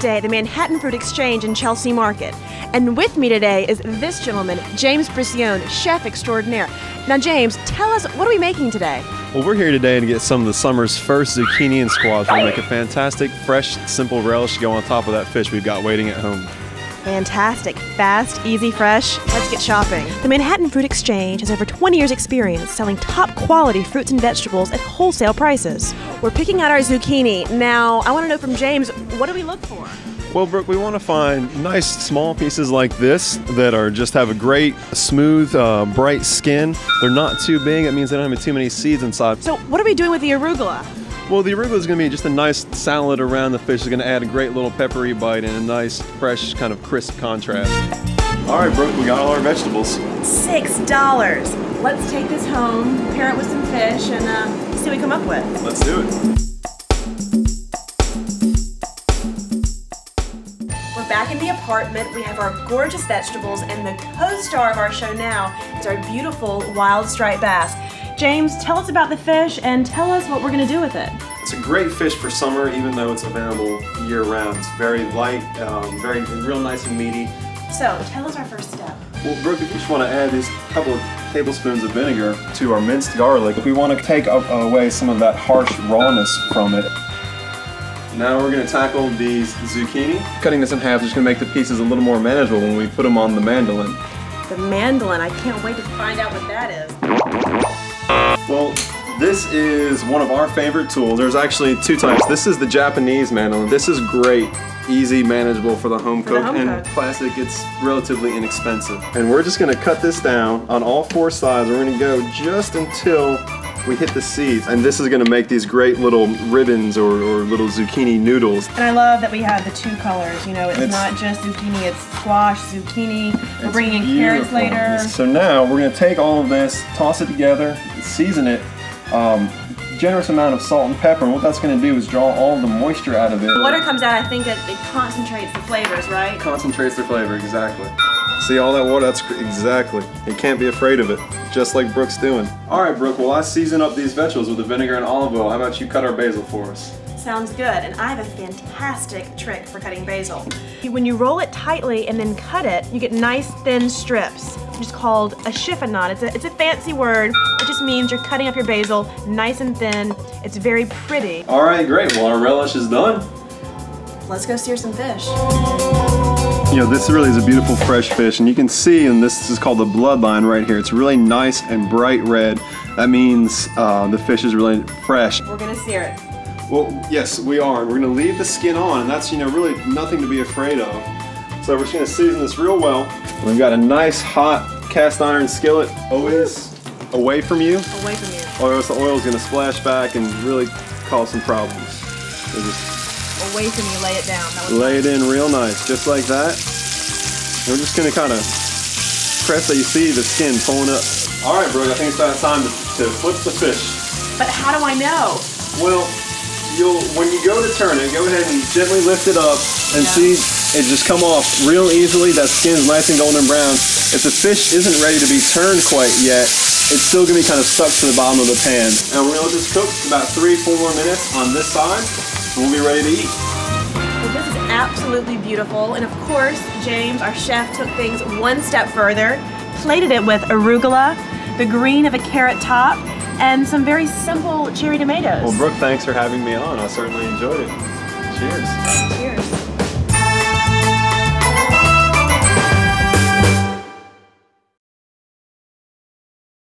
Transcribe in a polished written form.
today at the Manhattan Fruit Exchange in Chelsea Market. And with me today is this gentleman, James Bricione, chef extraordinaire. Now James, tell us, what are we making today? Well, we're here today to get some of the summer's first zucchini and squash. We'll make a fantastic, fresh, simple relish to go on top of that fish we've got waiting at home. Fantastic. Fast, easy, fresh. Let's get shopping. The Manhattan Fruit Exchange has over 20 years experience selling top quality fruits and vegetables at wholesale prices. We're picking out our zucchini. Now, I want to know from James, what do we look for? Well, Brooke, we want to find nice small pieces like this that are just have a great, smooth, bright skin. They're not too big. That means they don't have too many seeds inside. So what are we doing with the arugula? Well, the arugula is going to be just a nice salad around the fish. It's going to add a great little peppery bite and a nice, fresh, kind of crisp contrast. All right, Brooke, we got all our vegetables. $6. Let's take this home, pair it with some fish, and see what we come up with. Let's do it. We're back in the apartment. We have our gorgeous vegetables, and the co-star of our show now is our beautiful wild striped bass. James, tell us about the fish and tell us what we're going to do with it. It's a great fish for summer, even though it's available year-round. It's very light, real nice and meaty. So, tell us our first step. Well, Brooke, if you just want to add these couple of tablespoons of vinegar to our minced garlic, we want to take away some of that harsh rawness from it. Now we're going to tackle these zucchini. Cutting this in half is just going to make the pieces a little more manageable when we put them on the mandolin. The mandolin, I can't wait to find out what that is. Well, this is one of our favorite tools. There's actually two types. This is the Japanese mandolin. This is great, easy, manageable for the home cook, and plastic, it's relatively inexpensive. And we're just gonna cut this down on all four sides. We're gonna go just until we hit the seeds. And this is gonna make these great little ribbons or little zucchini noodles. And I love that we have the two colors. You know, it's not just zucchini, it's squash, zucchini. We're bringing in carrots later. So now we're gonna take all of this, toss it together, season it, generous amount of salt and pepper, and what that's going to do is draw all the moisture out of it. The water comes out, I think it concentrates the flavors, right? Concentrates the flavor, exactly. See all that water? That's exactly. You can't be afraid of it, just like Brooke's doing. All right, Brooke, well, I season up these vegetables with the vinegar and olive oil. How about you cut our basil for us? Sounds good, and I have a fantastic trick for cutting basil. When you roll it tightly and then cut it, you get nice thin strips, which is called a chiffonade. It's a fancy word. It just means you're cutting up your basil nice and thin. It's very pretty. All right, great. Well, our relish is done. Let's go sear some fish. You know, this really is a beautiful fresh fish, and you can see, and this is called the bloodline right here. It's really nice and bright red. That means the fish is really fresh. We're gonna sear it. Well, yes, we are. We're going to leave the skin on, and that's, you know, really nothing to be afraid of. So we're just going to season this real well. We've got a nice hot cast iron skillet, always away from you. Away from you. Or else the oil is going to splash back and really cause some problems. So just away from you, lay it down. Lay it in real nice, just like that. And we're just going to kind of press that you see the skin pulling up. All right, Brooke, I think it's about time to flip the fish. But how do I know? Well, when you go to turn it, go ahead and gently lift it up and see it just come off real easily. That skin's nice and golden brown. If the fish isn't ready to be turned quite yet, it's still gonna be kind of stuck to the bottom of the pan. And we're gonna let this cook about 3-4 more minutes on this side, and we'll be ready to eat. Well, this is absolutely beautiful. And of course, James, our chef, took things one step further, plated it with arugula, the green of a carrot top, and some very simple cherry tomatoes. Well, Brooke, thanks for having me on. I certainly enjoyed it. Cheers. Cheers.